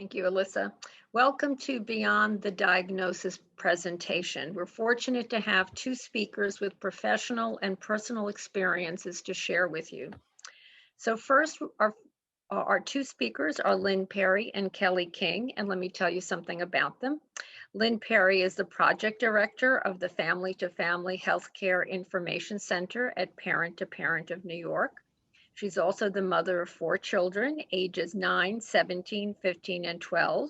Thank you, Alyssa. Welcome to Beyond the Diagnosis presentation. We're fortunate to have two speakers with professional and personal experiences to share with you. So first, our two speakers are Lynn Perry and Kelly King, and let me tell you something about them. Lynn Perry is the project director of the Family to Family Healthcare Information Center at Parent to Parent of New York. She's also the mother of four children, ages 9, 17, 15, and 12,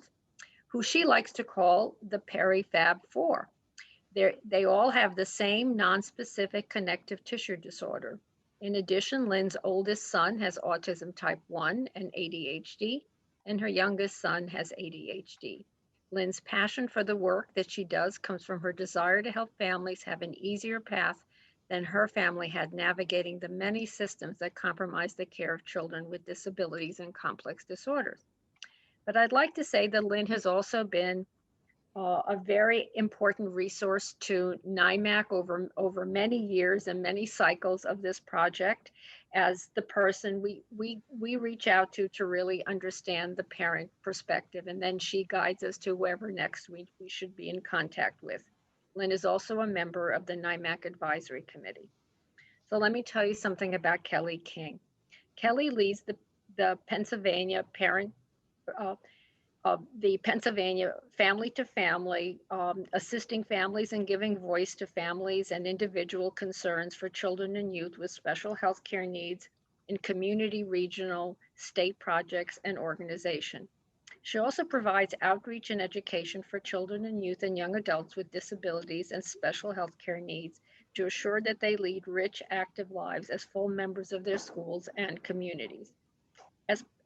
who she likes to call the Perry Fab Four. They all have the same nonspecific connective tissue disorder. In addition, Lynn's oldest son has autism type 1 and ADHD, and her youngest son has ADHD. Lynn's passion for the work that she does comes from her desire to help families have an easier path than her family had navigating the many systems that compromise the care of children with disabilities and complex disorders. But I'd like to say that Lynn has also been a very important resource to NIMAC over many years and many cycles of this project as the person we reach out to really understand the parent perspective, and then she guides us to whoever next we should be in contact with. Lynn is also a member of the NIMAC Advisory Committee. So let me tell you something about Kelly King. Kelly leads the Pennsylvania parent the Pennsylvania Family to Family, assisting families and giving voice to families and individual concerns for children and youth with special health care needs in community, regional, state projects and organization. She also provides outreach and education for children and youth and young adults with disabilities and special health care needs to assure that they lead rich, active lives as full members of their schools and communities.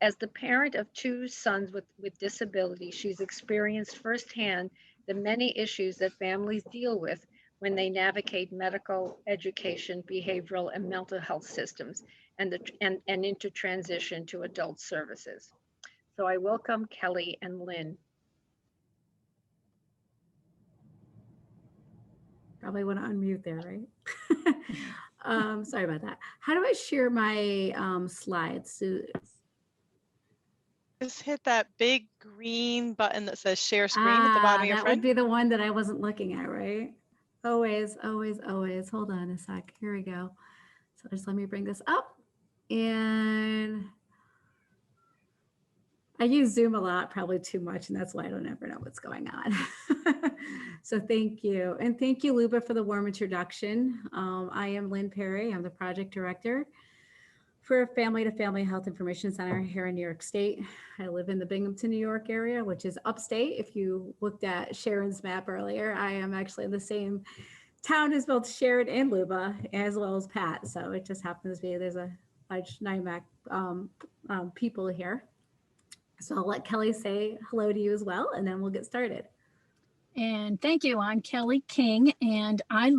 As the parent of two sons with disabilities, she's experienced firsthand the many issues that families deal with when they navigate medical, education, behavioral, and mental health systems and into transition to adult services. So I welcome Kelly and Lynn. Probably want to unmute there, right? Sorry about that. How do I share my slides? Just hit that big green button that says share screen at the bottom of your that front. would be the one that I wasn't looking at, right? Always, always, always. Hold on a sec. Here we go. So just let me bring this up. And I use Zoom a lot, probably too much, and that's why I don't ever know what's going on. So thank you. And thank you, Luba, for the warm introduction. I am Lynn Perry. I'm the project director for Family to Family Health Information Center here in New York State. I live in the Binghamton, New York area, which is upstate. If you looked at Sharon's map earlier, I am actually in the same town as both Sharon and Luba, as well as Pat. So it just happens to be there's a large NIMAC people here. So I'll let Kelly say hello to you as well, and then we'll get started. And thank you. I'm Kelly King, and I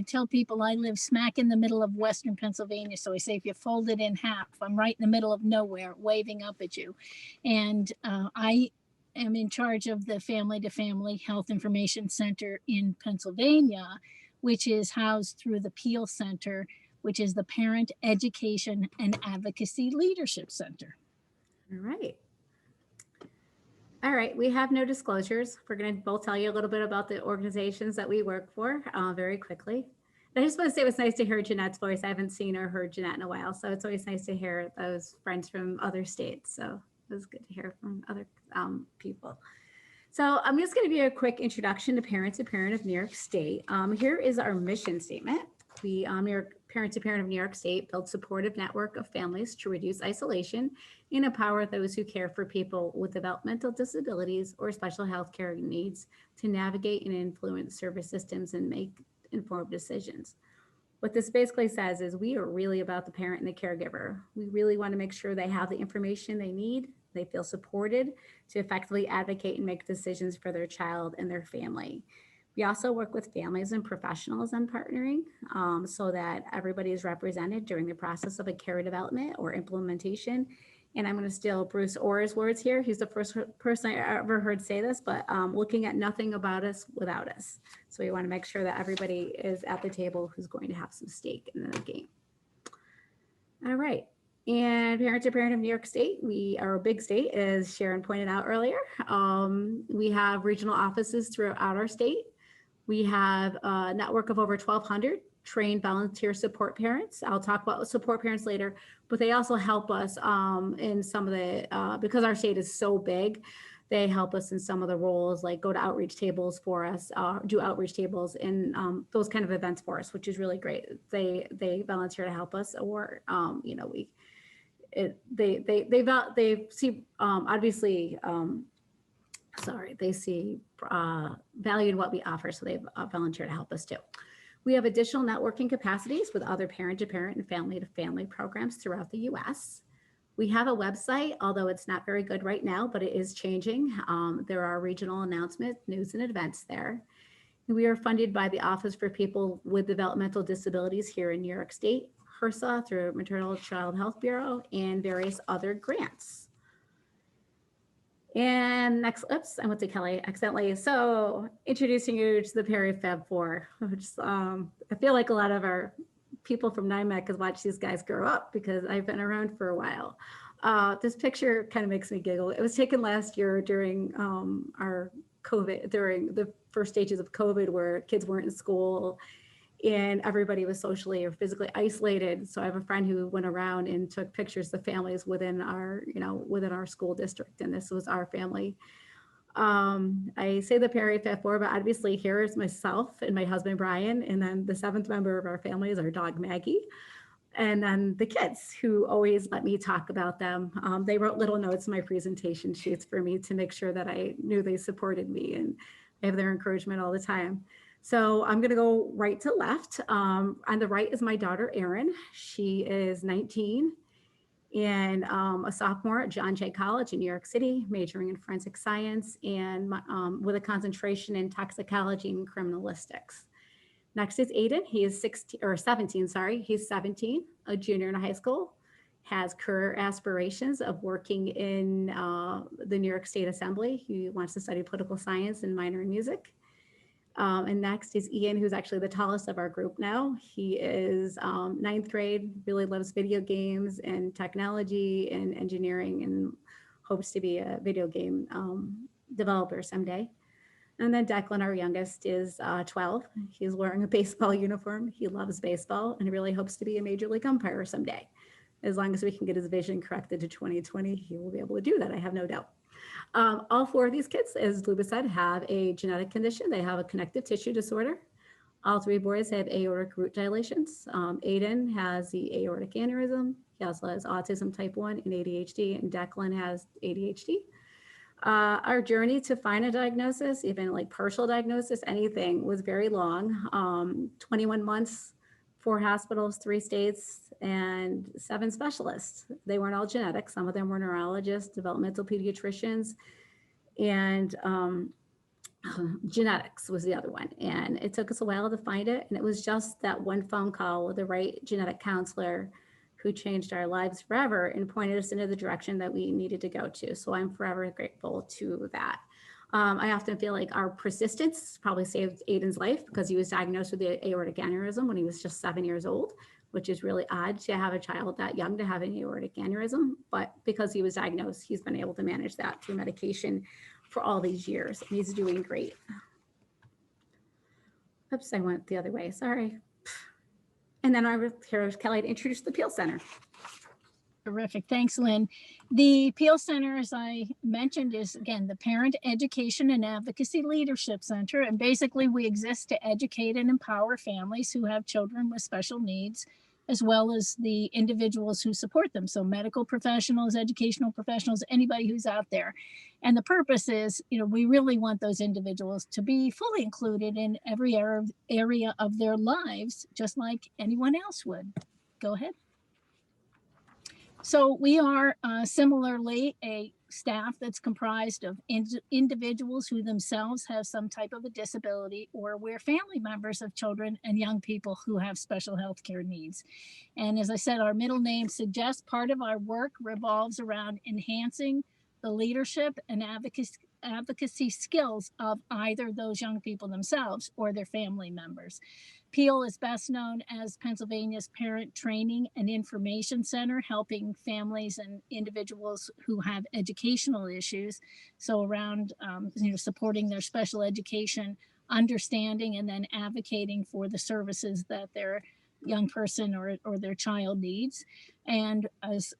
tell people I live smack in the middle of Western Pennsylvania. So I say if you fold it in half, I'm right in the middle of nowhere waving up at you. And I am in charge of the Family to Family Health Information Center in Pennsylvania, which is housed through the Peel Center, which is the Parent Education and Advocacy Leadership Center. All right. All right, we have no disclosures. We're going to both tell you a little bit about the organizations that we work for very quickly. And I just want to say it was nice to hear Jeanette's voice. I haven't seen or heard Jeanette in a while, so it's always nice to hear those friends from other states. So it was good to hear from other people. So I'm just going to give you a quick introduction to Parent to Parent of New York State. Here is our mission statement. We, Parent to Parent of New York State, build supportive network of families to reduce isolation and empower those who care for people with developmental disabilities or special health care needs to navigate and influence service systems and make informed decisions. What this basically says is we are really about the parent and the caregiver. We really want to make sure they have the information they need, they feel supported to effectively advocate and make decisions for their child and their family. We also work with families and professionals on partnering so that everybody is represented during the process of a care development or implementation. And I'm going to steal Bruce Orr's words here. He's the first person I ever heard say this, but looking at nothing about us without us. So we want to make sure that everybody is at the table who's going to have some stake in the game. All right. And Parent to Parent of New York State, we are a big state, as Sharon pointed out earlier. We have regional offices throughout our state. We have a network of over 1,200 trained volunteer support parents. I'll talk about support parents later, but they also help us in some of the, because our state is so big, they help us in some of the roles, like go to outreach tables for us, do outreach tables and those kind of events for us, which is really great. They volunteer to help us, or you know, they see obviously sorry, they see value in what we offer, so they've volunteered to help us too. We have additional networking capacities with other parent-to-parent and family-to-family programs throughout the U.S. We have a website, although it's not very good right now, but it is changing. There are regional announcements, news, and events there. We are funded by the Office for People with Developmental Disabilities here in New York State, HRSA through Maternal Child Health Bureau, and various other grants. And next, oops, I went to Kelly accidentally. So introducing you to the Perry Fab Four, which I feel like a lot of our people from NIMEC has watched these guys grow up because I've been around for a while. This picture kind of makes me giggle. It was taken last year during our COVID, during the first stages of COVID, where kids weren't in school and everybody was socially or physically isolated. So I have a friend who went around and took pictures of families within our, you know, within our school district. And this was our family. I say the Perry Fab Four, but obviously here is myself and my husband, Brian. And then the seventh member of our family is our dog, Maggie. And then the kids, who always let me talk about them. They wrote little notes in my presentation sheets for me to make sure that I knew they supported me, and I have their encouragement all the time. So I'm going to go right to left. On the right is my daughter, Erin. She is 19 and a sophomore at John Jay College in New York City, majoring in forensic science and with a concentration in toxicology and criminalistics. Next is Aiden. He is 17, sorry. He's 17, a junior in high school, has career aspirations of working in the New York State Assembly. He wants to study political science and minor in music. And next is Ian, who's actually the tallest of our group now. He is ninth grade, really loves video games and technology and engineering, and hopes to be a video game developer someday. And then Declan, our youngest, is 12. He's wearing a baseball uniform. He loves baseball and really hopes to be a major league umpire someday. As long as we can get his vision corrected to 2020, he will be able to do that, I have no doubt. All four of these kids, as Luba said, have a genetic condition. They have a connective tissue disorder. All three boys have aortic root dilations. Aiden has the aortic aneurysm. He also has autism type 1 and ADHD, and Declan has ADHD. Our journey to find a diagnosis, even like partial diagnosis, anything, was very long. 21 months, 4 hospitals, 3 states, and 7 specialists. They weren't all genetic. Some of them were neurologists, developmental pediatricians, and genetics was the other one. And it took us a while to find it. And it was just that one phone call with the right genetic counselor who changed our lives forever and pointed us into the direction that we needed to go to. So I'm forever grateful to that. I often feel like our persistence probably saved Aiden's life, because he was diagnosed with the aortic aneurysm when he was just 7 years old, which is really odd to have a child that young to have an aortic aneurysm. But because he was diagnosed, he's been able to manage that through medication for all these years. And he's doing great. Oops, I went the other way, sorry. And then I was here, Kelly, to introduce the Peel Center. Terrific. Thanks, Lynn. The Peel Center, as I mentioned, is, again, the Parent Education and Advocacy Leadership Center. And basically, we exist to educate and empower families who have children with special needs, as well as the individuals who support them. So medical professionals, educational professionals, anybody who's out there. And the purpose is, you know, we really want those individuals to be fully included in every area of their lives, just like anyone else would. Go ahead. So we are similarly a staff that's comprised of individuals who themselves have some type of a disability, or we're family members of children and young people who have special health care needs. And as I said, our middle name suggests part of our work revolves around enhancing the leadership and advocacy skills of either those young people themselves or their family members. Peel is best known as Pennsylvania's Parent Training and Information Center, helping families and individuals who have educational issues. So around, supporting their special education, understanding, and then advocating for the services that their young person or their child needs. And as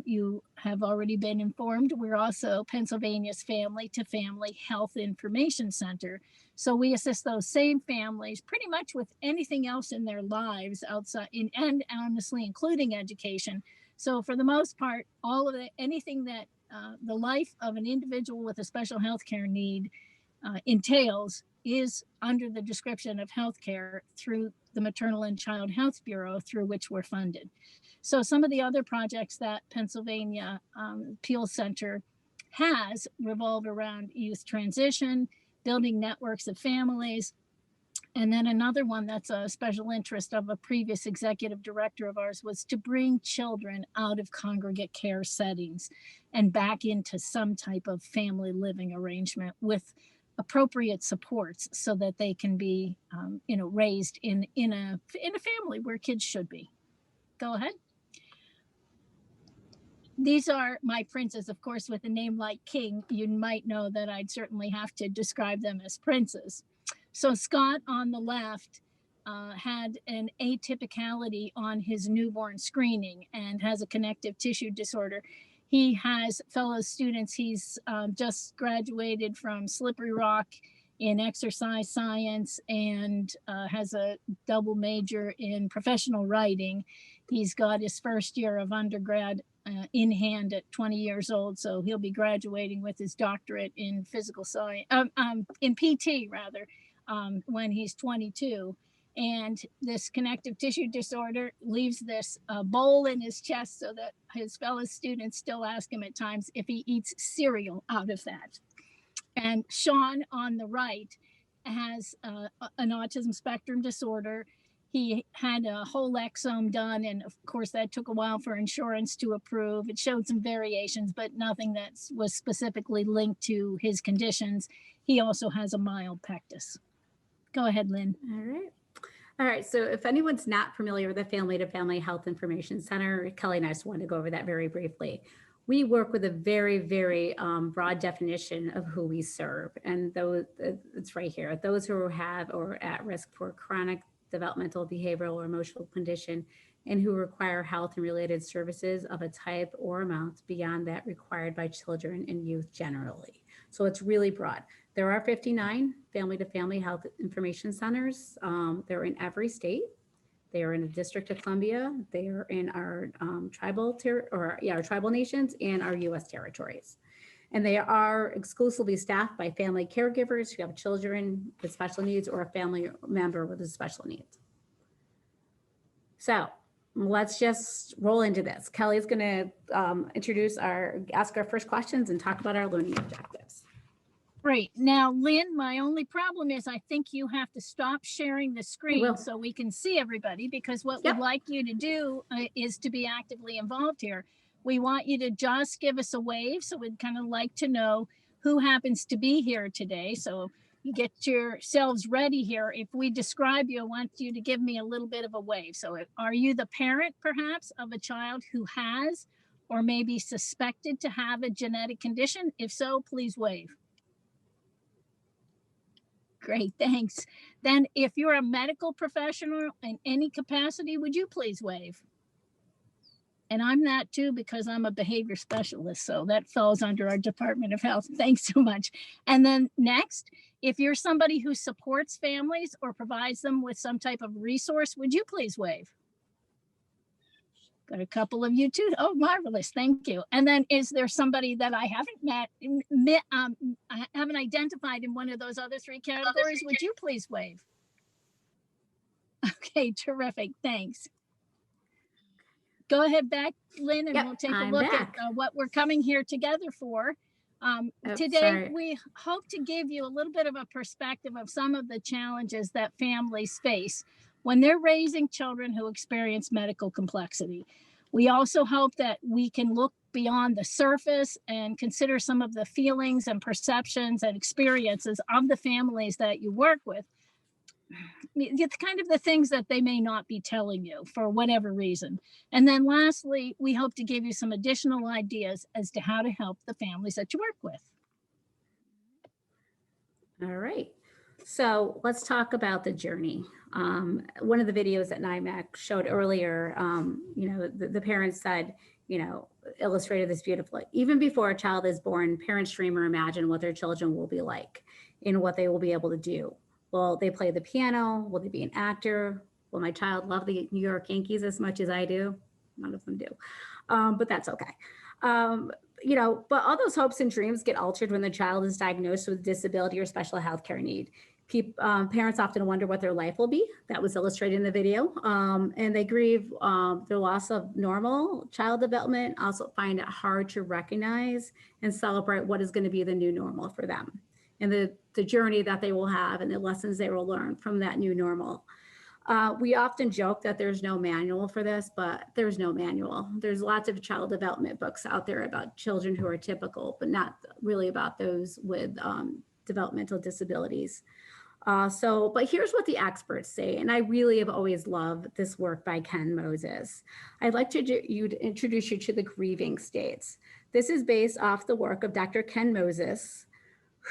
you have already been informed, we're also Pennsylvania's Family to Family Health Information Center. So we assist those same families pretty much with anything else in their lives outside and honestly, including education. So for the most part, all of anything that the life of an individual with a special health care need entails is under the description of healthcare through the Maternal and Child Health Bureau, through which we're funded. So some of the other projects that Pennsylvania Peel Center has revolve around youth transition, building networks of families, and then another one that's a special interest of a previous executive director of ours was to bring children out of congregate care settings and back into some type of family living arrangement with appropriate supports so that they can be raised in a family where kids should be. Go ahead. These are my princes. Of course, with a name like King, you might know that I'd certainly have to describe them as princes. So Scott on the left had an atypicality on his newborn screening and has a connective tissue disorder. He has fellow students. He's just graduated from Slippery Rock in exercise science and has a double major in professional writing. He's got his first year of undergrad in hand at 20 years old. So he'll be graduating with his doctorate in physical science, in PT rather, when he's 22. And this connective tissue disorder leaves this bowl in his chest so that his fellow students still ask him at times if he eats cereal out of that. And Sean on the right has an autism spectrum disorder. He had a whole exome done, and of course that took a while for insurance to approve. It showed some variations, but nothing that was specifically linked to his conditions. He also has a mild pectus. Go ahead, Lynn. All right. So if anyone's not familiar with the Family to Family Health Information Center, Kelly and I just wanted to go over that very briefly. We work with a very, very broad definition of who we serve. And those, it's right here, those who have or are at risk for chronic developmental, behavioral, or emotional condition, and who require health and related services of a type or amount beyond that required by children and youth generally. So it's really broad. There are 59 family to family health information centers. They're in every state. They are in the District of Columbia. They are in our tribal nations and our U.S. territories. And they are exclusively staffed by family caregivers who have children with special needs or a family member with a special needs. So let's just roll into this. Kelly's going to ask our first questions and talk about our learning objectives. Great. Now, Lynn, my only problem is I think you have to stop sharing the screen so we can see everybody, because what we'd like you to do is to be actively involved here. We want you to just give us a wave. So we'd kind of like to know who happens to be here today. So you get yourselves ready here. If we describe you, I want you to give me a little bit of a wave. So are you the parent perhaps of a child who has or maybe suspected to have a genetic condition? If so, please wave. Great, thanks. Then if you're a medical professional in any capacity, would you please wave? And I'm that too, because I'm a behavior specialist. So that falls under our Department of Health. Thanks so much. And then next, if you're somebody who supports families or provides them with some type of resource, would you please wave? Got a couple of you too. Oh, marvelous. Thank you. And then is there somebody that I haven't I haven't identified in one of those other three categories? Would you please wave? Okay, terrific. Thanks. Go ahead back, Lynn, and we'll take a look at what we're coming here together for. Today, we hope to give you a little bit of a perspective of some of the challenges that families face when they're raising children who experience medical complexity. We also hope that we can look beyond the surface and consider some of the feelings and perceptions and experiences of the families that you work with. it's kind of the things that they may not be telling you for whatever reason. And then lastly, we hope to give you some additional ideas as to how to help the families that you work with. All right. So let's talk about the journey. One of the videos that NIMAC showed earlier, the parents said, illustrated this beautifully. Even before a child is born, parents dream or imagine what their children will be like and what they will be able to do. Will they play the piano? Will they be an actor? Will my child love the New York Yankees as much as I do? None of them do, but that's okay. But all those hopes and dreams get altered when the child is diagnosed with a disability or special health care need. Parents often wonder what their life will be. That was illustrated in the video. And they grieve their loss of normal child development, also find it hard to recognize and celebrate what is going to be the new normal for them and the journey that they will have and the lessons they will learn from that new normal. We often joke that there's no manual for this, but there's no manual. There's lots of child development books out there about children who are typical, but not really about those with developmental disabilities. But here's what the experts say, and I really have always loved this work by Ken Moses. I'd like to introduce you to the grieving states. This is based off the work of Dr. Ken Moses,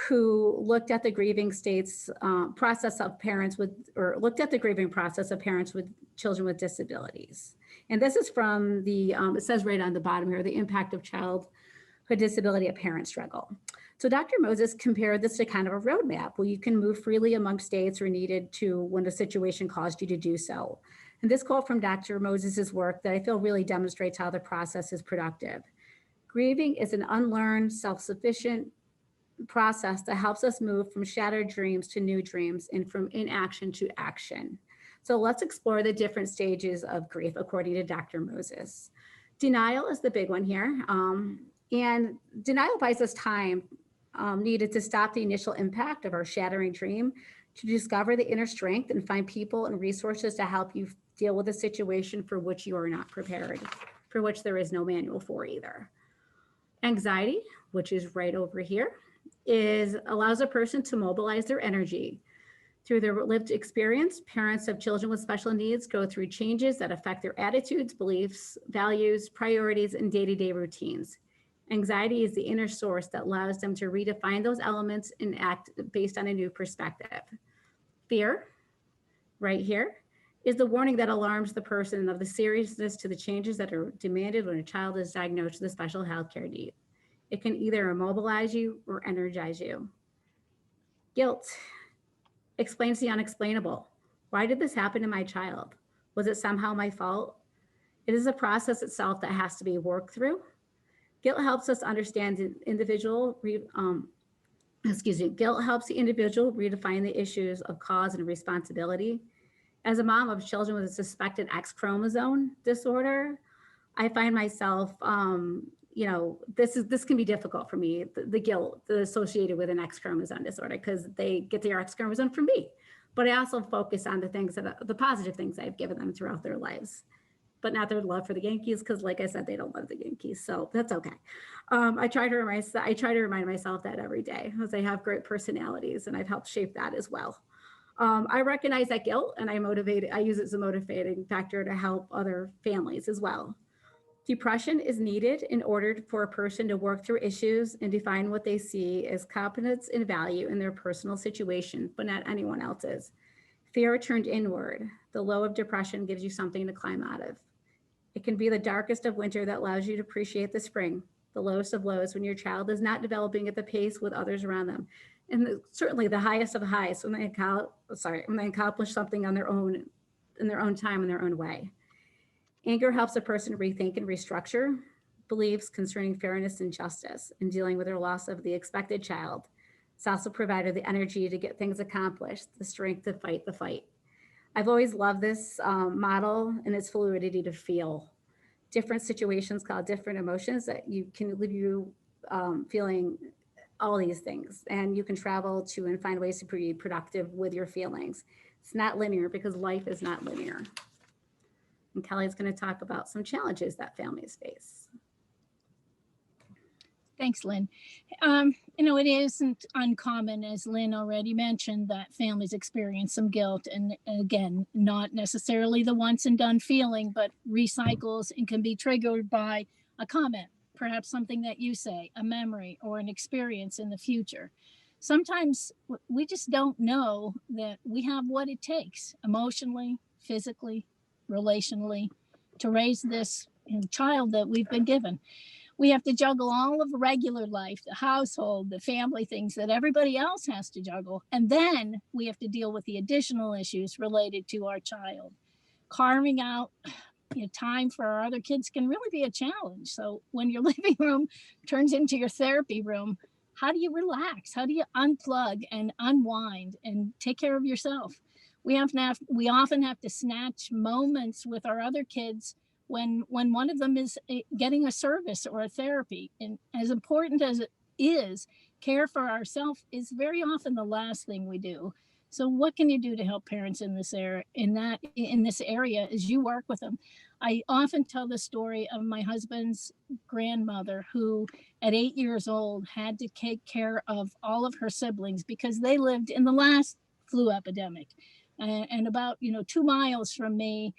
who looked at the grieving states process of parents with, or looked at the grieving process of parents with children with disabilities. And this is from the, it says right on the bottom here, the impact of childhood disability at parent struggle. So Dr. Moses compared this to kind of a roadmap where you can move freely among states or needed to when the situation caused you to do so. And this quote from Dr. Moses's work that I feel really demonstrates how the process is productive. Grieving is an unlearned, self-sufficient process that helps us move from shattered dreams to new dreams and from inaction to action. So let's explore the different stages of grief according to Dr. Moses. Denial is the big one here. And denial buys us time needed to stop the initial impact of our shattering dream, to discover the inner strength and find people and resources to help you deal with a situation for which you are not prepared, for which there is no manual for either. Anxiety, which is right over here, allows a person to mobilize their energy. Through their lived experience, parents of children with special needs go through changes that affect their attitudes, beliefs, values, priorities, and day-to-day routines. Anxiety is the inner source that allows them to redefine those elements and act based on a new perspective. Fear, right here, is the warning that alarms the person of the seriousness to the changes that are demanded when a child is diagnosed with a special healthcare need. It can either immobilize you or energize you. Guilt explains the unexplainable. Why did this happen to my child? Was it somehow my fault? It is a process itself that has to be worked through. Guilt helps us understand the individual, guilt helps the individual redefine the issues of cause and responsibility. As a mom of children with a suspected X chromosome disorder, I find myself, this can be difficult for me, the guilt associated with an X chromosome disorder, because they get their X chromosome from me. But I also focus on the positive things I've given them throughout their lives, but not their love for the Yankees, because like I said, they don't love the Yankees, so that's okay. I try to remind myself that every day, because they have great personalities and I've helped shape that as well. I recognize that guilt and I use it as a motivating factor to help other families as well. Depression is needed in order for a person to work through issues and define what they see as competence and value in their personal situation, but not anyone else's. Fear turned inward. The low of depression gives you something to climb out of. It can be the darkest of winter that allows you to appreciate the spring, the lowest of lows when your child is not developing at the pace with others around them. And certainly the highest of highs when they accomplish something on their own, in their own time, in their own way. Anger helps a person rethink and restructure beliefs concerning fairness and justice in dealing with their loss of the expected child. It's also provided the energy to get things accomplished, the strength to fight the fight. I've always loved this model and its fluidity to feel. Different situations cause different emotions that you can leave you feeling all these things, and you can travel to and find ways to be productive with your feelings. It's not linear because life is not linear. And Kelly's going to talk about some challenges that families face. Thanks, Lynn. It isn't uncommon, as Lynn already mentioned, that families experience some guilt, and again, not necessarily the once and done feeling, but recycles and can be triggered by a comment, perhaps something that you say, a memory, or an experience in the future. Sometimes we just don't know that we have what it takes emotionally, physically, relationally to raise this child that we've been given. We have to juggle all of regular life, the household, the family things that everybody else has to juggle. And then we have to deal with the additional issues related to our child. Carving out time for our other kids can really be a challenge. So when your living room turns into your therapy room, how do you relax? How do you unplug and unwind and take care of yourself? We often have to snatch moments with our other kids when one of them is getting a service or a therapy. And as important as it is, care for ourselves is very often the last thing we do. So what can you do to help parents in this area, as you work with them? I often tell the story of my husband's grandmother, who at 8 years old had to take care of all of her siblings because they lived in the last flu epidemic. And about 2 miles from me,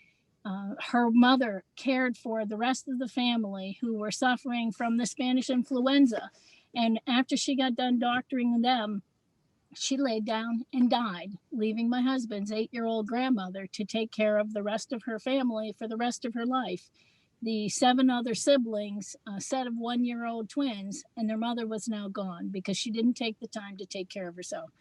her mother cared for the rest of the family who were suffering from the Spanish influenza. And after she got done doctoring them, she laid down and died, leaving my husband's 8-year-old grandmother to take care of the rest of her family for the rest of her life. The 7 other siblings, a set of 1-year-old twins, and their mother was now gone because she didn't take the time to take care of herself.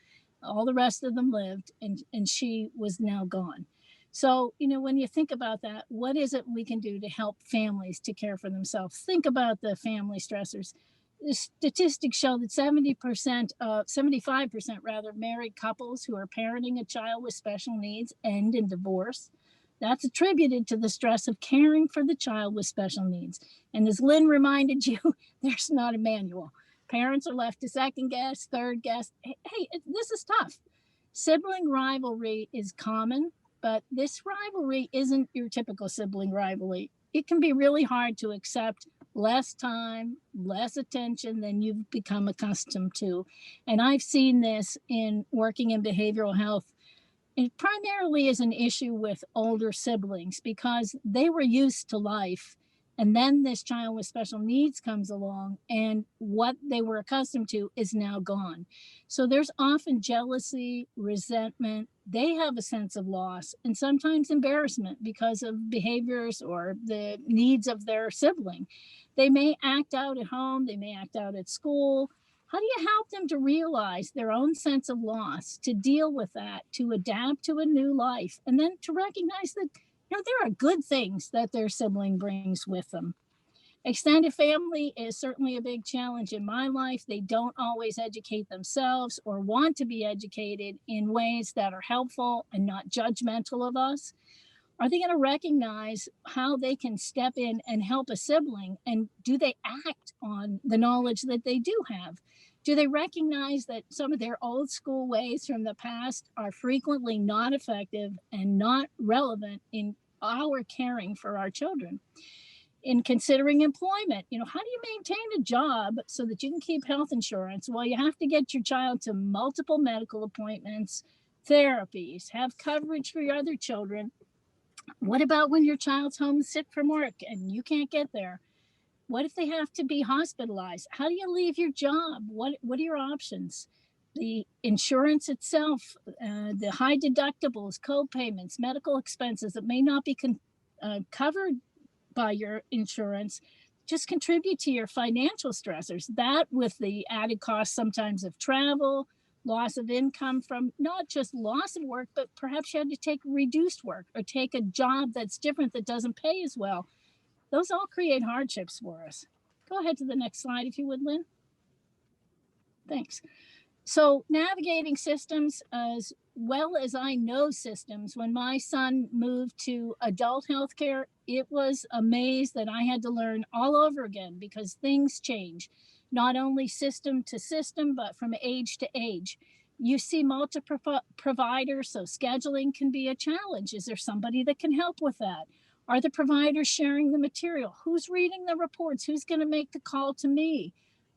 All the rest of them lived, and she was now gone. So, when you think about that, what is it we can do to help families to care for themselves? Think about the family stressors. The statistics show that 75% rather, married couples who are parenting a child with special needs end in divorce. That's attributed to the stress of caring for the child with special needs. And as Lynn reminded you, there's not a manual. Parents are left to second guess, third guess. Hey, this is tough. Sibling rivalry is common, but this rivalry isn't your typical sibling rivalry. It can be really hard to accept less time, less attention than you've become accustomed to. And I've seen this in working in behavioral health. It primarily is an issue with older siblings because they were used to life. And then this child with special needs comes along, and what they were accustomed to is now gone. So there's often jealousy, resentment. They have a sense of loss and sometimes embarrassment because of behaviors or the needs of their sibling. They may act out at home, they may act out at school. How do you help them to realize their own sense of loss, to deal with that, to adapt to a new life, and then to recognize that there are good things that their sibling brings with them? Extended family is certainly a big challenge in my life. They don't always educate themselves or want to be educated in ways that are helpful and not judgmental of us. Are they going to recognize how they can step in and help a sibling? And do they act on the knowledge that they do have? Do they recognize that some of their old school ways from the past are frequently not effective and not relevant in our caring for our children? In considering employment, how do you maintain a job so that you can keep health insurance while you have to get your child to multiple medical appointments, therapies, have coverage for your other children? What about when your child's home sick from work and you can't get there? What if they have to be hospitalized? How do you leave your job? What are your options? The insurance itself, the high deductibles, co-payments, medical expenses that may not be covered by your insurance just contribute to your financial stressors. That, with the added cost sometimes of travel, loss of income from not just loss of work, but perhaps you had to take reduced work or take a job that's different that doesn't pay as well. Those all create hardships for us. Go ahead to the next slide, if you would, Lynn. Thanks. So navigating systems, as well as I know systems, when my son moved to adult healthcare, it was a maze that I had to learn all over again because things change, not only system to system, but from age to age. You see multiple providers, so scheduling can be a challenge. Is there somebody that can help with that? Are the providers sharing the material? Who's reading the reports? Who's going to make the call to me?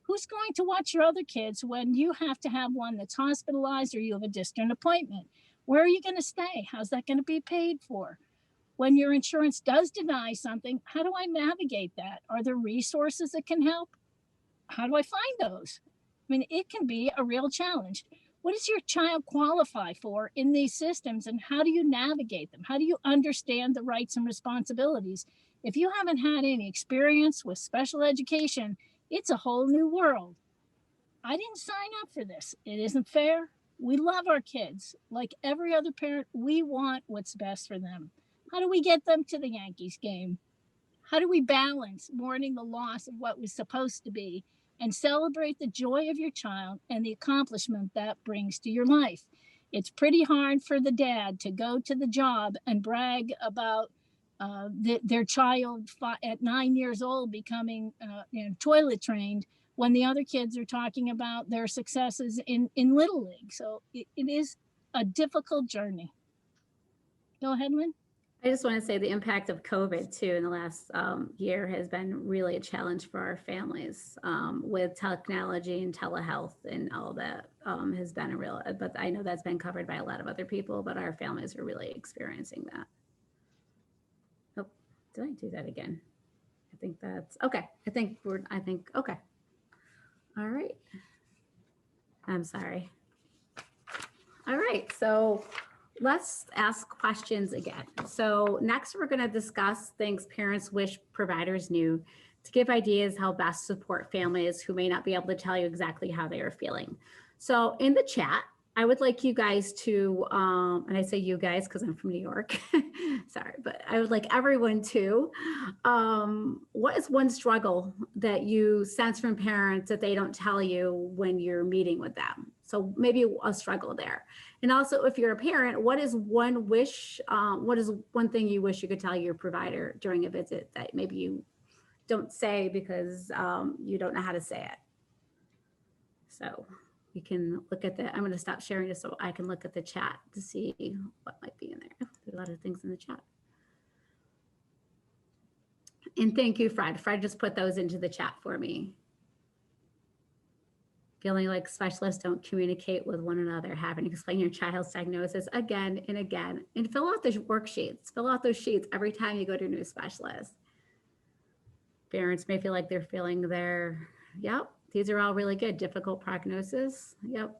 Who's going to watch your other kids when you have to have one that's hospitalized or you have a distant appointment? Where are you going to stay? How's that going to be paid for? When your insurance does deny something, how do I navigate that? Are there resources that can help? How do I find those? I mean, it can be a real challenge. What does your child qualify for in these systems, and how do you navigate them? How do you understand the rights and responsibilities? If you haven't had any experience with special education, it's a whole new world. I didn't sign up for this. It isn't fair. We love our kids. Like every other parent, we want what's best for them. How do we get them to the Yankees game? How do we balance mourning the loss of what was supposed to be and celebrate the joy of your child and the accomplishment that brings to your life? It's pretty hard for the dad to go to the job and brag about their child at 9 years old becoming toilet trained when the other kids are talking about their successes in Little League. So it is a difficult journey. Go ahead, Lynn. I just want to say the impact of COVID too in the last year has been really a challenge for our families with technology and telehealth and all that has been a real, but I know that's been covered by a lot of other people, but our families are really experiencing that. Oh, did I do that again? I think that's, okay. Okay. All right. I'm sorry. All right, so let's ask questions again. So next we're going to discuss things parents wish providers knew to give ideas how best to support families who may not be able to tell you exactly how they are feeling. So in the chat, I would like you guys to, and I say you guys because I'm from New York, sorry, but I would like everyone to, what is one struggle that you sense from parents that they don't tell you when you're meeting with them? So maybe a struggle there. And also if you're a parent, what is one wish, what is one thing you wish you could tell your provider during a visit that maybe you don't say because you don't know how to say it? So you can look at the, I'm going to stop sharing this so I can look at the chat to see what might be in there. There's a lot of things in the chat. And thank you, Fred. Fred just put those into the chat for me. Feeling like specialists don't communicate with one another, having to explain your child's diagnosis again and again, and fill out those worksheets. Fill out those sheets every time you go to a new specialist. Parents may feel like they're feeling their, yep, these are all really good. Difficult prognosis. Yep.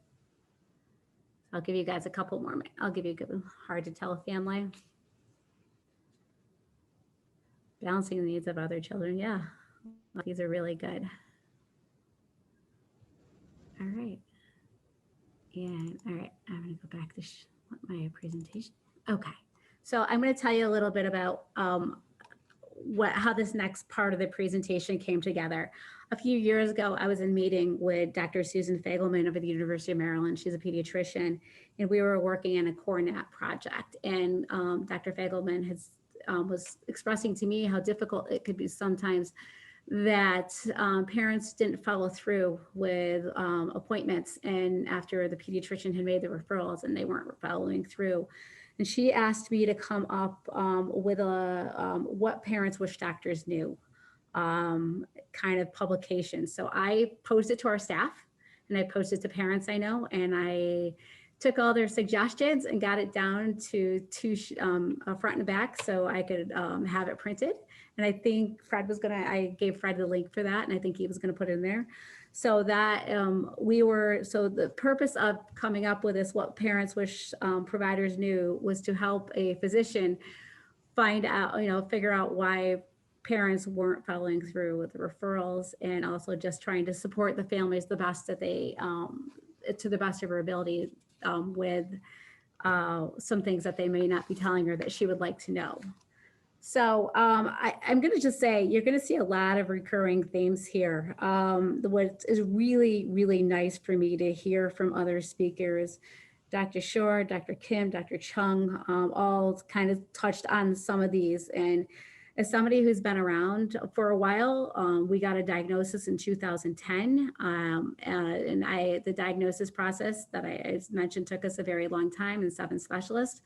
I'll give you guys a couple more. I'll give you a good, hard to tell family. Balancing the needs of other children. Yeah, these are really good. All right. And all right, I'm going to go back to my presentation. Okay. So I'm going to tell you a little bit about how this next part of the presentation came together. A few years ago, I was in a meeting with Dr. Susan Fagelman of the University of Maryland. She's a pediatrician, and we were working on a CORNAT project. And Dr. Fagelman was expressing to me how difficult it could be sometimes that parents didn't follow through with appointments, and after the pediatrician had made the referrals and they weren't following through. And she asked me to come up with a what parents wish doctors knew kind of publication. So I posted it to our staff and I posted it to parents I know, and I took all their suggestions and got it down to two front and back so I could have it printed. And I think Fred was I gave Fred the link for that, and I think he was gonna put it in there. So that so the purpose of coming up with this, what parents wish providers knew, was to help a physician find out, figure out why parents weren't following through with the referrals, and also just trying to support the families the best that they, to the best of her ability with some things that they may not be telling her that she would like to know. So I'm going to just say, you're going to see a lot of recurring themes here. What is really, really nice for me to hear from other speakers, Dr. Shore, Dr. Kim, Dr. Chung, all kind of touched on some of these. And as somebody who's been around for a while, we got a diagnosis in 2010. And the diagnosis process that I mentioned took us a very long time and 7 specialists.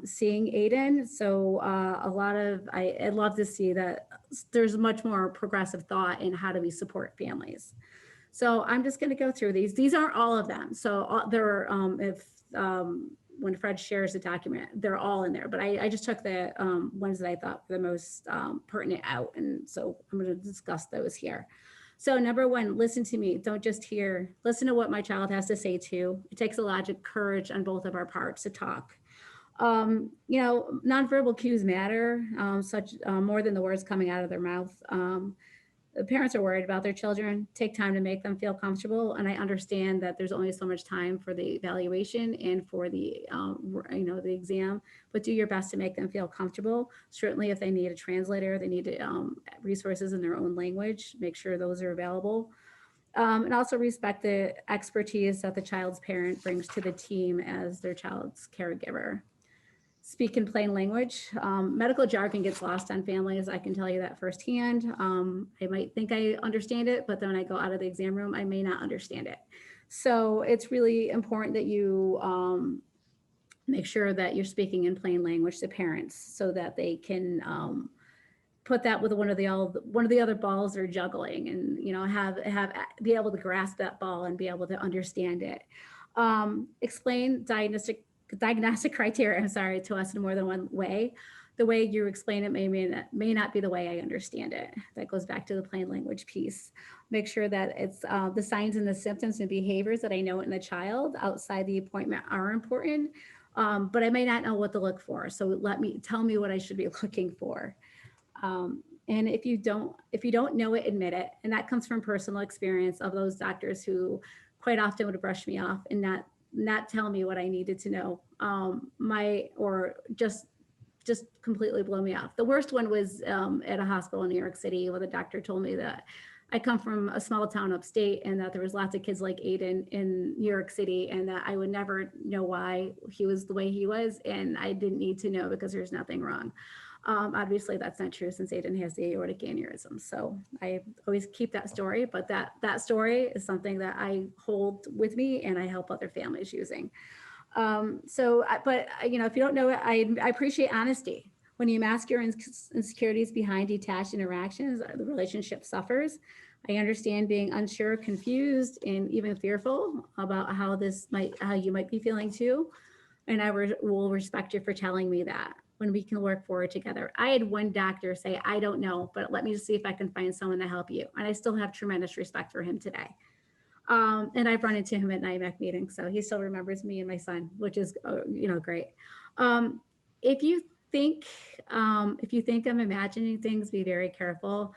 Seeing Aiden, so I'd love to see that there's much more progressive thought in how do we support families. So I'm just going to go through these. These aren't all of them. So there are, when Fred shares the document, they're all in there. But I just took the ones that I thought were the most pertinent out. And so I'm going to discuss those here. So number one, listen to me. Don't just hear. Listen to what my child has to say too. It takes a lot of courage on both of our parts to talk. Nonverbal cues matter, more than the words coming out of their mouth. The parents are worried about their children. Take time to make them feel comfortable. And I understand that there's only so much time for the evaluation and for the, the exam, but do your best to make them feel comfortable. Certainly if they need a translator, they need resources in their own language, make sure those are available. And also respect the expertise that the child's parent brings to the team as their child's caregiver. Speak in plain language. Medical jargon gets lost on families. I can tell you that firsthand. I might think I understand it, but then when I go out of the exam room, I may not understand it. So it's really important that you make sure that you're speaking in plain language to parents so that they can put that with one of the other balls they're juggling, and be able to grasp that ball and be able to understand it. Explain diagnostic criteria, to us in more than one way. The way you explain it may not be the way I understand it. That goes back to the plain language piece. Make sure that it's the signs and the symptoms and behaviors that I know in the child outside the appointment are important, but I may not know what to look for. So tell me what I should be looking for. And if you don't know it, admit it. And that comes from personal experience of those doctors who quite often would brush me off and not tell me what I needed to know, or just completely blow me off. The worst one was at a hospital in New York City, where the doctor told me that I come from a small town upstate and that there was lots of kids like Aiden in New York City, and that I would never know why he was the way he was, and I didn't need to know because there's nothing wrong. Obviously that's not true since Aiden has the aortic aneurysm. So I always keep that story, but that story is something that I hold with me and I help other families using. If you don't know it, I appreciate honesty. When you mask your insecurities behind detached interactions, the relationship suffers. I understand being unsure, confused, and even fearful about how you might be feeling too. And I will respect you for telling me that, when we can work forward together. I had one doctor say, I don't know, but let me just see if I can find someone to help you. And I still have tremendous respect for him today. And I've run into him at NIMAC meetings, so he still remembers me and my son, which is, great. If you think I'm imagining things, be very careful.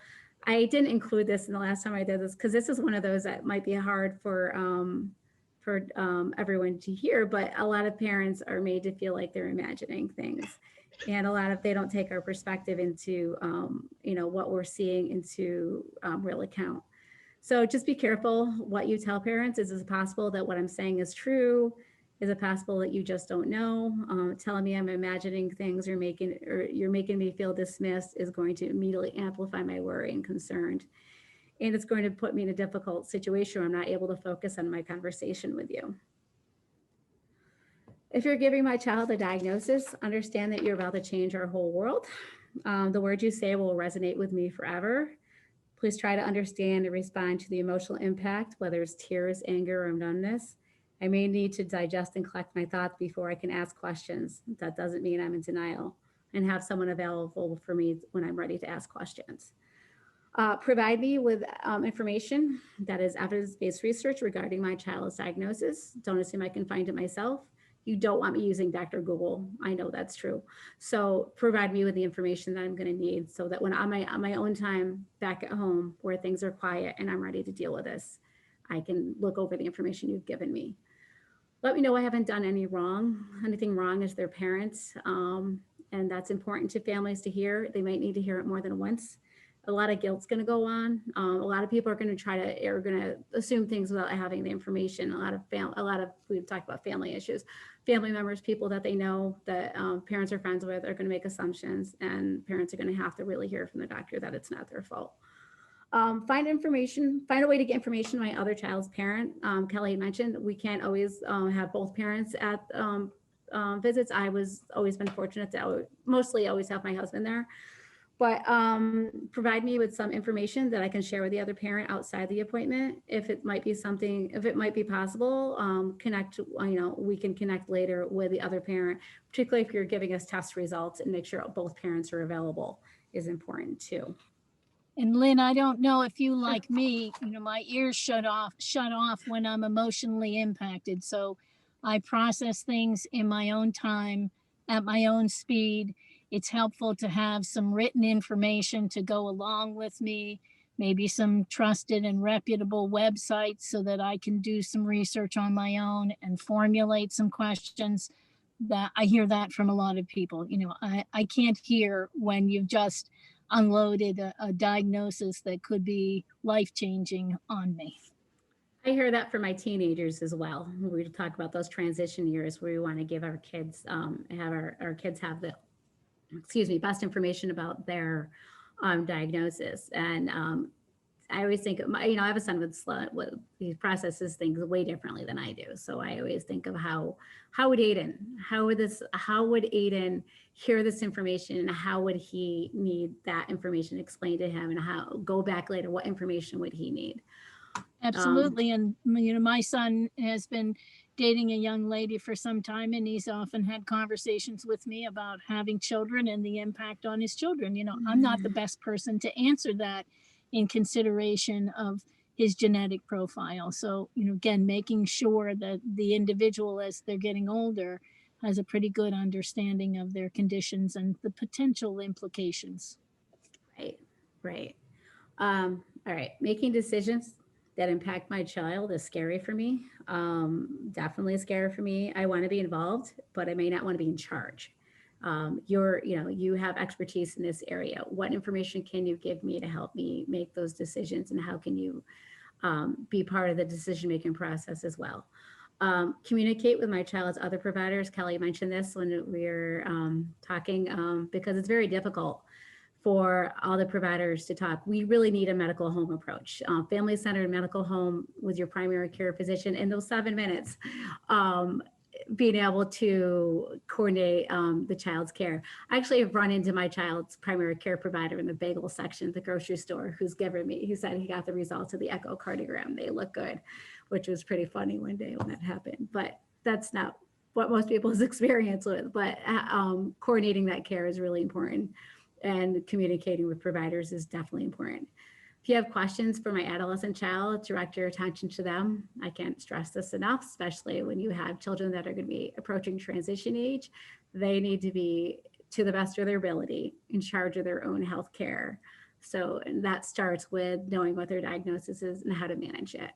I didn't include this in the last time I did this, because this is one of those that might be hard for everyone to hear, but a lot of parents are made to feel like they're imagining things. And they don't take our perspective into, what we're seeing into real account. So just be careful what you tell parents. Is it possible that what I'm saying is true? Is it possible that you just don't know? Telling me I'm imagining things or you're making me feel dismissed is going to immediately amplify my worry and concern. And it's going to put me in a difficult situation where I'm not able to focus on my conversation with you. If you're giving my child a diagnosis, understand that you're about to change our whole world. The words you say will resonate with me forever. Please try to understand and respond to the emotional impact, whether it's tears, anger, or numbness. I may need to digest and collect my thoughts before I can ask questions. That doesn't mean I'm in denial, and have someone available for me when I'm ready to ask questions. Provide me with information that is evidence-based research regarding my child's diagnosis. Don't assume I can find it myself. You don't want me using Dr. Google. I know that's true. So provide me with the information that I'm going to need, so that when I'm on my own time back at home where things are quiet and I'm ready to deal with this, I can look over the information you've given me. Let me know I haven't done anything wrong as their parents. And that's important to families to hear. They might need to hear it more than once. A lot of guilt's going to go on. A lot of people are going to assume things without having the information. We've talked about family issues. Family members, people that they know that parents are friends with, are going to make assumptions, and parents are going to have to really hear from the doctor that it's not their fault. Find a way to get information to my other child's parent. Kelly mentioned we can't always have both parents at visits. I was always been fortunate to mostly always have my husband there. But provide me with some information that I can share with the other parent outside the appointment. If it might be something, if it might be possible, we can connect later with the other parent, particularly if you're giving us test results, and make sure both parents are available is important too. And Lynn, I don't know if you like me, my ears shut off when I'm emotionally impacted. So I process things in my own time, at my own speed. It's helpful to have some written information to go along with me, maybe some trusted and reputable websites so that I can do some research on my own and formulate some questions. That I hear that from a lot of people. I can't hear when you've just unloaded a diagnosis that could be life-changing on me. I hear that from my teenagers as well. We talk about those transition years where we want to give our kids, have our kids have the, best information about their diagnosis. And I always think, I have a son with he processes things way differently than I do. So I always think of how would Aiden hear this information, and how would he need that information explained to him, and how go back later, what information would he need? Absolutely. And my son has been dating a young lady for some time, and he's often had conversations with me about having children and the impact on his children. I'm not the best person to answer that in consideration of his genetic profile. So, again, making sure that the individual, as they're getting older, has a pretty good understanding of their conditions and the potential implications. Right. All right. Making decisions that impact my child is scary for me. Definitely scary for me. I want to be involved, but I may not want to be in charge. You have expertise in this area. What information can you give me to help me make those decisions, and how can you be part of the decision-making process as well? Communicate with my child's other providers. Kelly mentioned this when we were talking, because it's very difficult for all the providers to talk. We really need a medical home approach, family-centered medical home with your primary care physician in those 7 minutes, being able to coordinate the child's care. I actually have run into my child's primary care provider in the bagel section at the grocery store, who said he got the results of the echocardiogram. They look good, which was pretty funny one day when that happened. But that's not what most people's experience with. But coordinating that care is really important, and communicating with providers is definitely important. If you have questions for my adolescent child, direct your attention to them. I can't stress this enough, especially when you have children that are going to be approaching transition age. They need to be, to the best of their ability, in charge of their own health care. So that starts with knowing what their diagnosis is and how to manage it.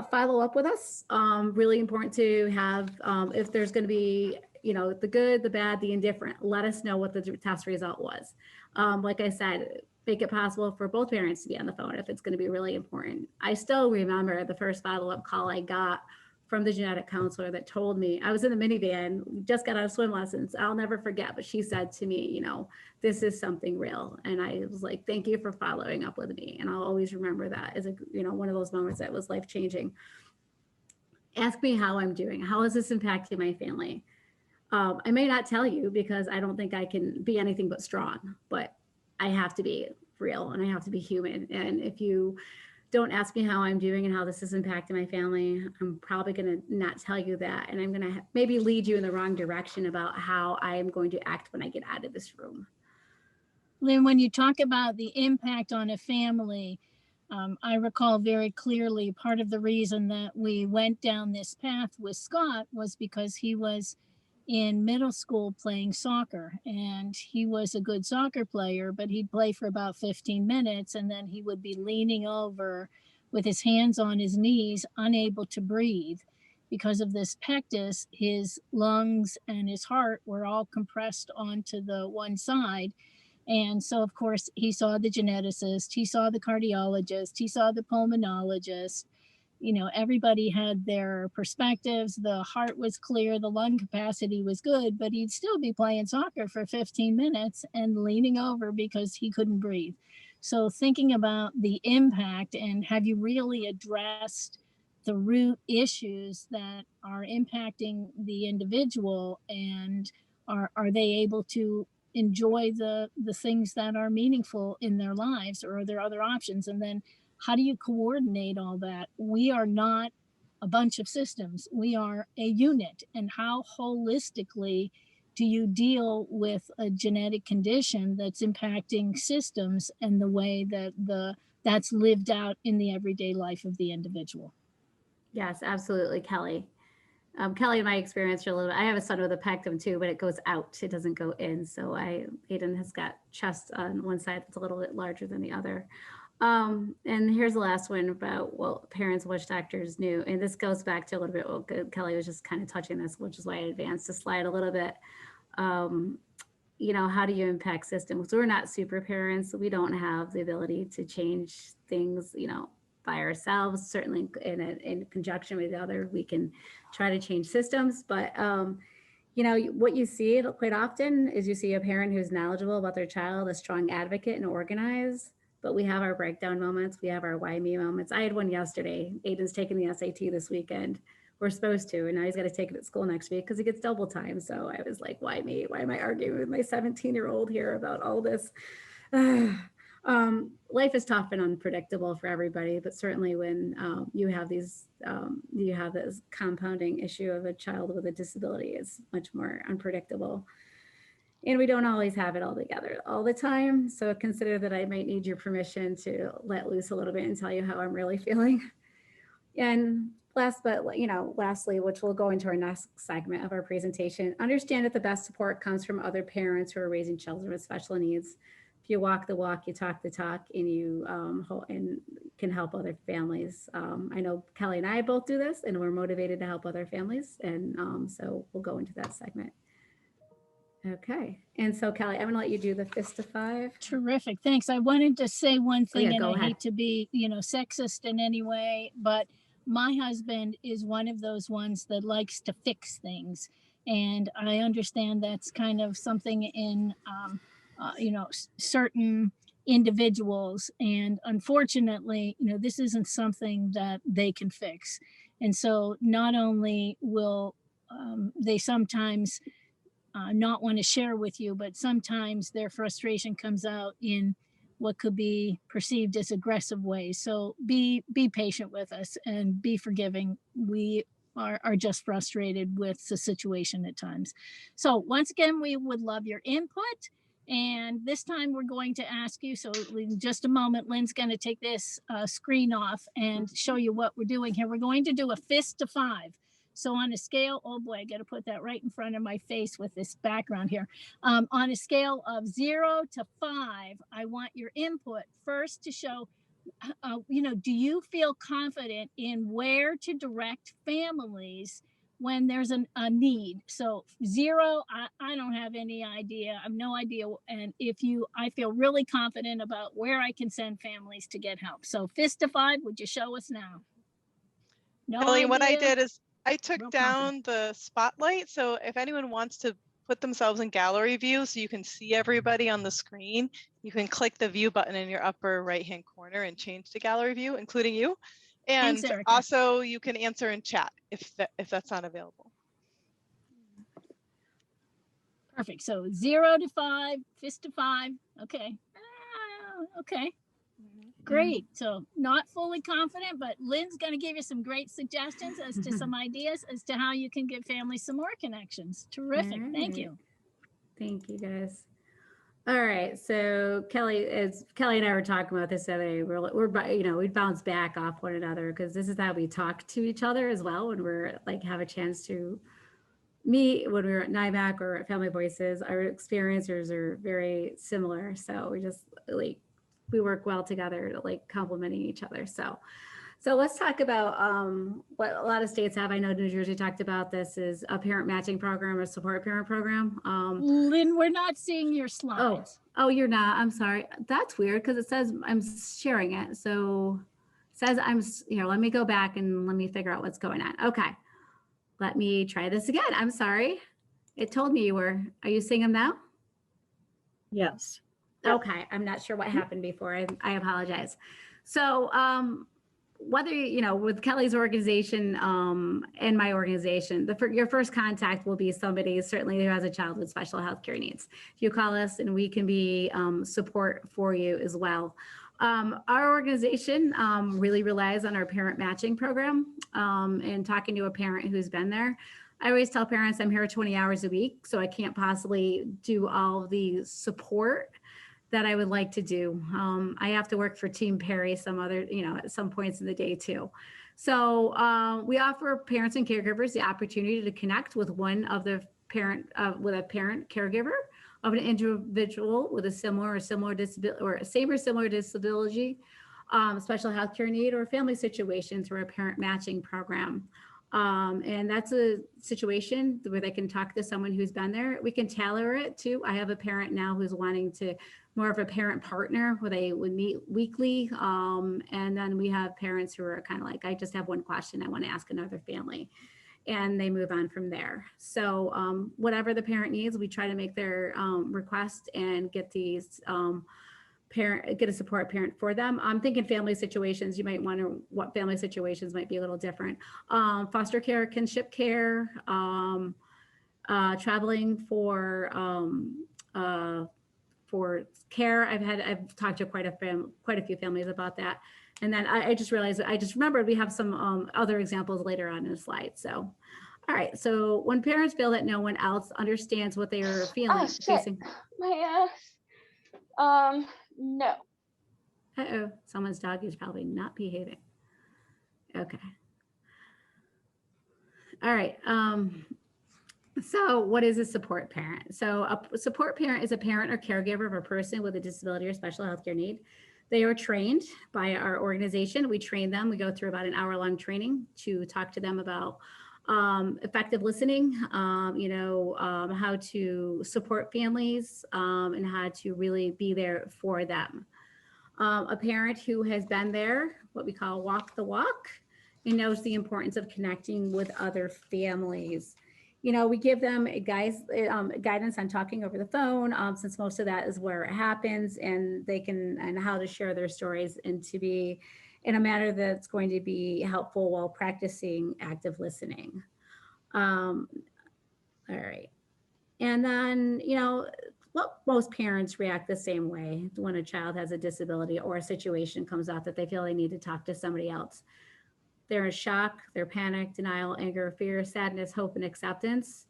Follow up with us. Really important to have, if there's going to be, the good, the bad, the indifferent, let us know what the test result was. Like I said, make it possible for both parents to be on the phone if it's going to be really important. I still remember the first follow-up call I got from the genetic counselor that told me, I was in the minivan, just got out of swim lessons. I'll never forget, but she said to me, this is something real. And I was like, thank you for following up with me. And I'll always remember that as one of those moments that was life-changing. Ask me how I'm doing. How is this impacting my family? I may not tell you, because I don't think I can be anything but strong, but I have to be real, and I have to be human. And if you don't ask me how I'm doing and how this is impacting my family, I'm probably going to not tell you that. And I'm going to maybe lead you in the wrong direction about how I am going to act when I get out of this room. Lynn, when you talk about the impact on a family, I recall very clearly part of the reason that we went down this path with Scott was because he was in middle school playing soccer, and he was a good soccer player, but he'd play for about 15 minutes and then he would be leaning over with his hands on his knees, unable to breathe. Because of this pectus, his lungs and his heart were all compressed onto the one side. And so, of course, he saw the geneticist, he saw the cardiologist, he saw the pulmonologist. Everybody had their perspectives. The heart was clear, the lung capacity was good, but he'd still be playing soccer for 15 minutes and leaning over because he couldn't breathe. So thinking about the impact, and have you really addressed the root issues that are impacting the individual, and are they able to enjoy the things that are meaningful in their lives, or are there other options? And then how do you coordinate all that? We are not a bunch of systems. We are a unit. And how holistically do you deal with a genetic condition that's impacting systems and the way that that's lived out in the everyday life of the individual? Yes, absolutely, Kelly. Kelly, in my experience, are a little bit, I have a son with a pectum too, but it goes out, it doesn't go in. So Aiden has got chest on one side that's a little bit larger than the other. And here's the last one about what parents wish doctors knew. And this goes back to a little bit what Kelly was just kind of touching this, which is why I advanced the slide a little bit. You know, how do you impact systems? We're not super parents. We don't have the ability to change things, you know, by ourselves. Certainly in conjunction with the other, we can try to change systems. But, you know, what you see quite often is you see a parent who's knowledgeable about their child, a strong advocate and organized. But we have our breakdown moments. We have our why me moments. I had one yesterday. Aiden's taking the SAT this weekend. We're supposed to, and now he's got to take it at school next week because he gets double time. So I was like, why me? Why am I arguing with my 17-year-old here about all this? Life is tough and unpredictable for everybody, but certainly when you have this compounding issue of a child with a disability, it's much more unpredictable. And we don't always have it all together all the time. So consider that I might need your permission to let loose a little bit and tell you how I'm really feeling. And lastly, which will go into our next segment of our presentation, understand that the best support comes from other parents who are raising children with special needs. If you walk the walk, you talk the talk, and you and can help other families. I know Kelly and I both do this, and we're motivated to help other families. And so we'll go into that segment. Okay. And so Kelly, I'm going to let you do the fist of 5. Terrific. Thanks. I wanted to say one thing, and go I ahead. hate to be, sexist in any way, but my husband is one of those ones that likes to fix things. And I understand that's kind of something in, certain individuals. And unfortunately, this isn't something that they can fix. And so not only will they sometimes not want to share with you, but sometimes their frustration comes out in what could be perceived as aggressive ways. So be patient with us and be forgiving. We are just frustrated with the situation at times. So once again, we would love your input. And this time we're going to ask you, so in just a moment, Lynn's going to take this screen off and show you what we're doing here. We're going to do a fist to 5. So on a scale, oh boy, I got to put that right in front of my face with this background here. On a scale of 0 to 5, I want your input first to show, do you feel confident in where to direct families when there's a need? So 0, I don't have any idea. I have no idea. And I feel really confident about where I can send families to get help. So fist to 5, would you show us now? No Kelly, idea. what I did is I took Real down the spotlight. So if anyone wants to put themselves in gallery view so you can see everybody on the screen, you can click the view button in your upper right-hand corner and change to gallery view, including you. And Thanks, Erica. also you can answer in chat if that's not available. Perfect. So 0 to 5, fist to 5. Okay. Okay. Great. So not fully confident, but Lynn's going to give you some great suggestions as to some ideas as to how you can give families some more connections. Terrific. All Thank right. you. Thank you, guys. All right. So Kelly and I were talking about this the other day. We bounce back off one another because this is how we talk to each other as well when we're have a chance to meet when we were at NIMAC or at Family Voices. Our experiences are very similar. So we just we work well together, complementing each other. So let's talk about what a lot of states have. I know New Jersey talked about this, is a parent matching program or support parent program. Lynn, we're not seeing your slides. Oh, you're not. I'm sorry. That's weird because it says I'm sharing it. So it says let me go back and let me figure out what's going on. Okay. Let me try this again. I'm sorry. It told me you were. Are you seeing them now? Yes. Okay. I'm not sure what happened before. I apologize. So whether, with Kelly's organization and my organization, your first contact will be somebody certainly who has a child with special healthcare needs. You call us and we can be support for you as well. Our organization really relies on our parent matching program and talking to a parent who's been there. I always tell parents I'm here 20 hours a week, so I can't possibly do all the support that I would like to do. I have to work for Team Perry at some points in the day too. So we offer parents and caregivers the opportunity to connect with one of the parent, with a parent caregiver of an individual with a similar disability or same or similar disability, special healthcare need, or family situation through a parent matching program. And that's a situation where they can talk to someone who's been there. We can tailor it too. I have a parent now who's wanting to more of a parent partner where they would meet weekly. And then we have parents who are kind of like, I just have one question I want to ask another family, and they move on from there. So whatever the parent needs, we try to make their request and get these get a support parent for them. I'm thinking family situations, you might wonder what family situations might be a little different. Foster care, kinship care, traveling for care. I've talked to quite a few families about that. And then I just realized, I just remembered we have some other examples later on in the slide. So, all right. So when parents feel that no one else understands what they are feeling, Oh shit, my ass. No. Uh-oh, someone's dog is probably not behaving. Okay. All right. So what is a support parent? So a support parent is a parent or caregiver of a person with a disability or special healthcare need. They are trained by our organization. We train them. We go through about an hour-long training to talk to them about effective listening, how to support families and how to really be there for them. A parent who has been there, what we call walk the walk, and knows the importance of connecting with other families. We give them guidance on talking over the phone, since most of that is where it happens, and how to share their stories and to be in a manner that's going to be helpful while practicing active listening. All right. And then, most parents react the same way when a child has a disability or a situation comes out that they feel they need to talk to somebody else. They're in shock, they're panic, denial, anger, fear, sadness, hope, and acceptance.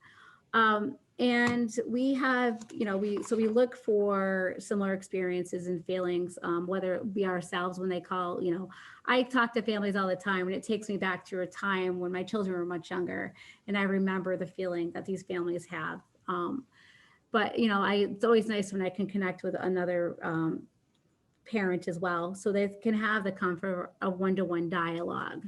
And we have, we look for similar experiences and feelings, whether it be ourselves when they call, I talk to families all the time, and it takes me back to a time when my children were much younger, and I remember the feeling that these families have. But, it's always nice when I can connect with another parent as well, so they can have the comfort of one-to-one dialogue.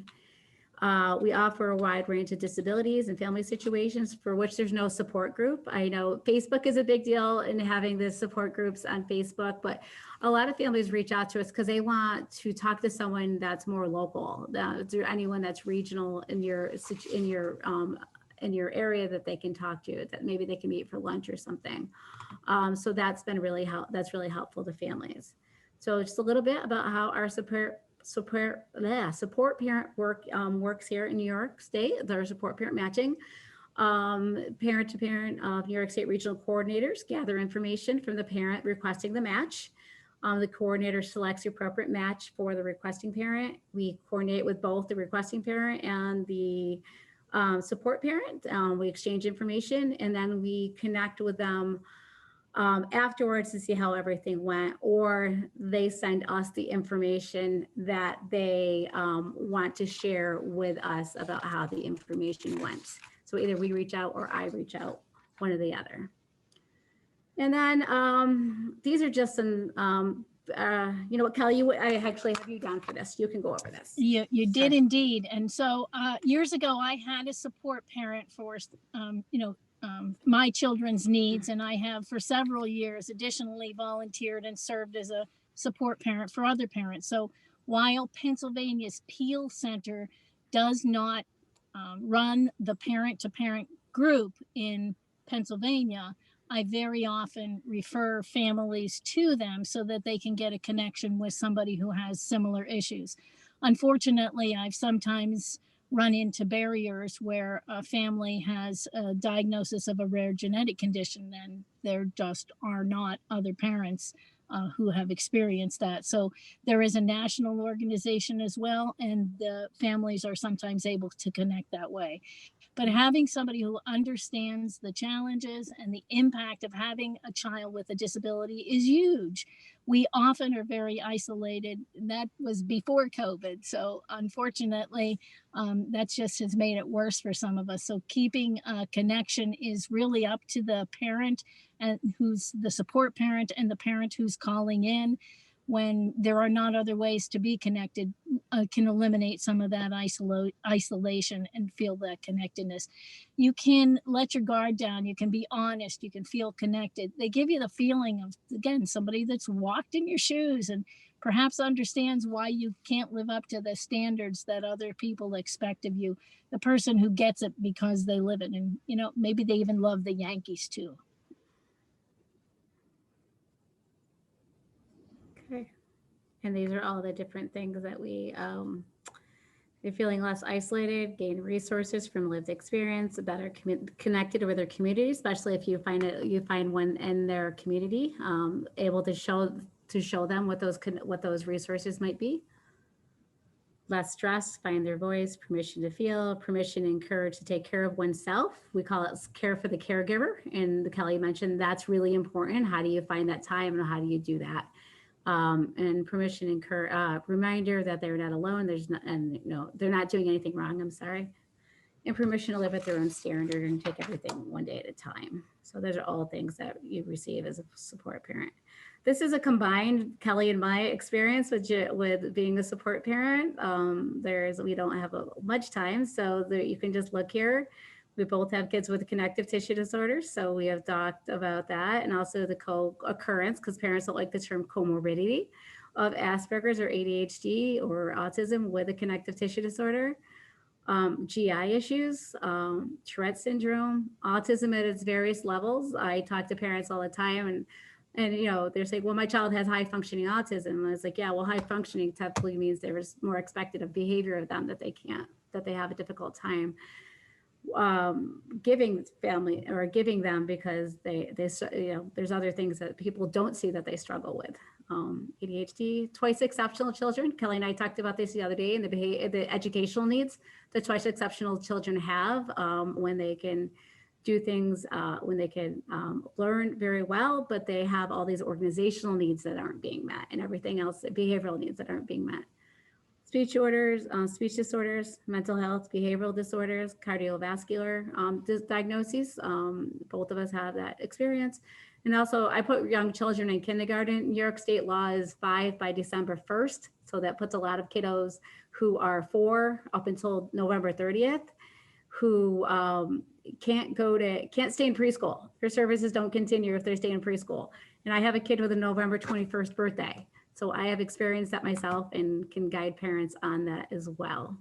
We offer a wide range of disabilities and family situations for which there's no support group. I know Facebook is a big deal in having the support groups on Facebook, but a lot of families reach out to us because they want to talk to someone that's more local. Is there anyone that's regional in your area that they can talk to, that maybe they can meet for lunch or something? So that's been really helpful to families. So just a little bit about how our support parent works here in New York State. Their support parent matching. Parent to parent New York State regional coordinators gather information from the parent requesting the match. The coordinator selects the appropriate match for the requesting parent. We coordinate with both the requesting parent and the support parent. We exchange information, and then we connect with them afterwards to see how everything went, or they send us the information that they want to share with us about how the information went. So either we reach out or I reach out, one or the other. And then these are just some, Kelly, I actually have you down for this. You can go over this. You did indeed. And so years ago, I had a support parent for, my children's needs, and I have for several years additionally volunteered and served as a support parent for other parents. So while Pennsylvania's Peel Center does not run the parent-to-parent group in Pennsylvania, I very often refer families to them so that they can get a connection with somebody who has similar issues. Unfortunately, I've sometimes run into barriers where a family has a diagnosis of a rare genetic condition and there just are not other parents who have experienced that. So there is a national organization as well, and the families are sometimes able to connect that way. But having somebody who understands the challenges and the impact of having a child with a disability is huge. We often are very isolated. That was before COVID. So unfortunately, that just has made it worse for some of us. So keeping a connection is really up to the parent and who's the support parent and the parent who's calling in. When there are not other ways to be connected, can eliminate some of that isolation and feel that connectedness. You can let your guard down. You can be honest. You can feel connected. They give you the feeling of, again, somebody that's walked in your shoes and perhaps understands why you can't live up to the standards that other people expect of you. The person who gets it because they live it. And, you know, maybe they even love the Yankees too. Okay. And these are all the different things that we, they're feeling less isolated, gain resources from lived experience, better connected with their community, especially if you find one in their community, able to show them what those resources might be. Less stress, find their voice, permission to feel, permission and courage to take care of oneself. We call it care for the caregiver. And Kelly mentioned that's really important. How do you find that time and how do you do that? And permission and reminder that they're not alone. They're not doing anything wrong. I'm sorry. And permission to live at their own standard and take everything one day at a time. So those are all things that you receive as a support parent. This is a combined Kelly and my experience with being a support parent. We don't have much time, so you can just look here. We both have kids with connective tissue disorders, so we have talked about that, and also the co-occurrence, because parents don't like the term comorbidity, of Asperger's or ADHD or autism with a connective tissue disorder, GI issues, Tourette syndrome, autism at its various levels. I talk to parents all the time, and you know, they're saying, well, my child has high functioning autism. And I was like, yeah, well, high functioning typically means there's more expected of behavior of them that they have a difficult time giving them because they there's other things that people don't see that they struggle with. ADHD, twice exceptional children. Kelly and I talked about this the other day, and the educational needs that twice exceptional children have when they can do things, when they can learn very well, but they have all these organizational needs that aren't being met and everything else, behavioral needs that aren't being met. Speech disorders, mental health, behavioral disorders, cardiovascular diagnoses. Both of us have that experience. And also I put young children in kindergarten. New York State law is 5 by December 1st. So that puts a lot of kiddos who are 4 up until November 30th, who can't stay in preschool. Their services don't continue if they stay in preschool. And I have a kid with a November 21st birthday. So I have experienced that myself and can guide parents on that as well.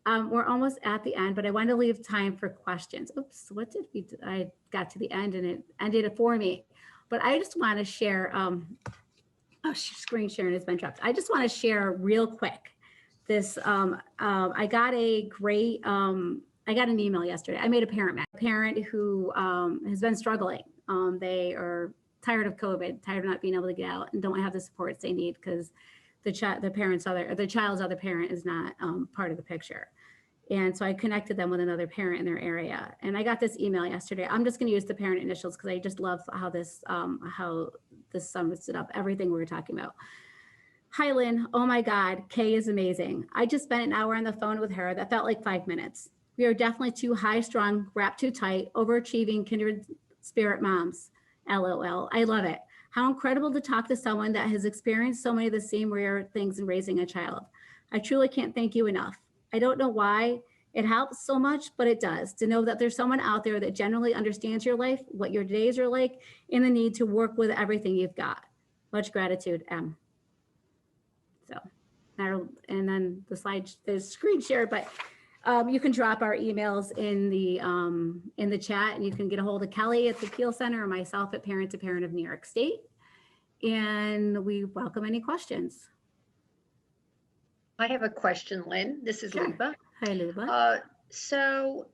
We're almost at the end, but I want to leave time for questions. Oops, what did we do? I got to the end and it ended it for me. But I just want to share, screen sharing has been dropped. I just want to share real quick this. I got an email yesterday. I made a parent who has been struggling. They are tired of COVID, tired of not being able to get out, and don't have the supports they need because the child's other parent is not part of the picture. And so I connected them with another parent in their area. And I got this email yesterday. I'm just going to use the parent initials because I just love how this sums it up, everything we were talking about. Hi, Lynn. Oh my God, Kay is amazing. I just spent an hour on the phone with her. That felt like 5 minutes. We are definitely two high-strung, wrapped too tight, overachieving kindred spirit moms. LOL. I love it. How incredible to talk to someone that has experienced so many of the same rare things in raising a child. I truly can't thank you enough. I don't know why it helps so much, but it does to know that there's someone out there that generally understands your life, what your days are like, and the need to work with everything you've got. Much gratitude, M. So, and then the screen share, but you can drop our emails in the chat, and you can get a hold of Kelly at the Peel Center or myself at Parent to Parent of New York State. And we welcome any questions. I have a question, Lynn. This is Sure. Liba. Hi, Luba. So,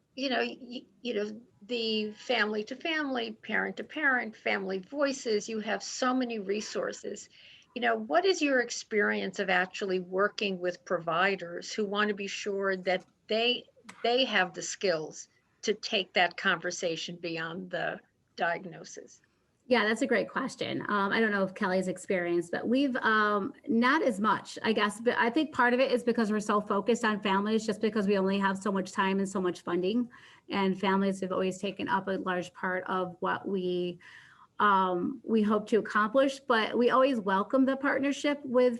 the family to family, parent to parent, family voices, you have so many resources. What is your experience of actually working with providers who want to be sure that they have the skills to take that conversation beyond the diagnosis? Yeah, that's a great question. I don't know if Kelly's experienced, but we've not as much, I guess. But I think part of it is because we're so focused on families, just because we only have so much time and so much funding, and families have always taken up a large part of what we hope to accomplish. But we always welcome the partnership with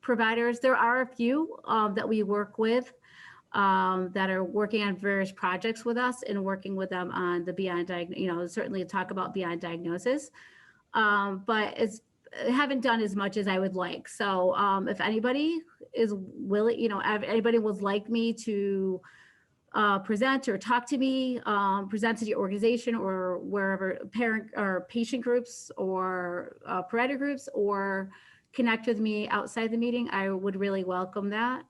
providers. There are a few that we work with that are working on various projects with us and working with them on the beyond certainly talk about beyond diagnosis. But haven't done as much as I would like. So if anybody is willing, if anybody would like me to present or talk to me, present to the organization or wherever, parent or patient groups or provider groups, or connect with me outside the meeting, I would really welcome that.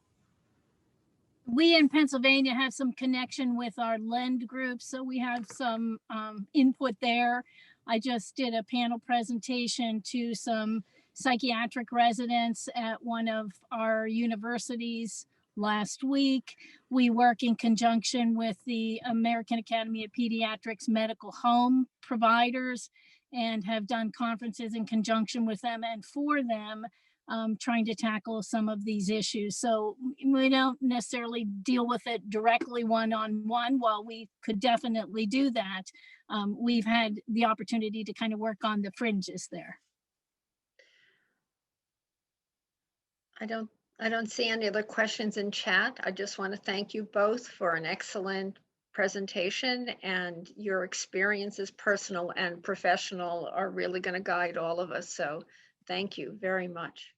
We in Pennsylvania have some connection with our LEND group, so we have some input there. I just did a panel presentation to some psychiatric residents at one of our universities last week. We work in conjunction with the American Academy of Pediatrics medical home providers and have done conferences in conjunction with them and for them, trying to tackle some of these issues. So we don't necessarily deal with it directly one-on-one. While we could definitely do that, we've had the opportunity to kind of work on the fringes there. I don't see any other questions in chat. I just want to thank you both for an excellent presentation, and your experiences, personal and professional, are really going to guide all of us. So thank you very much.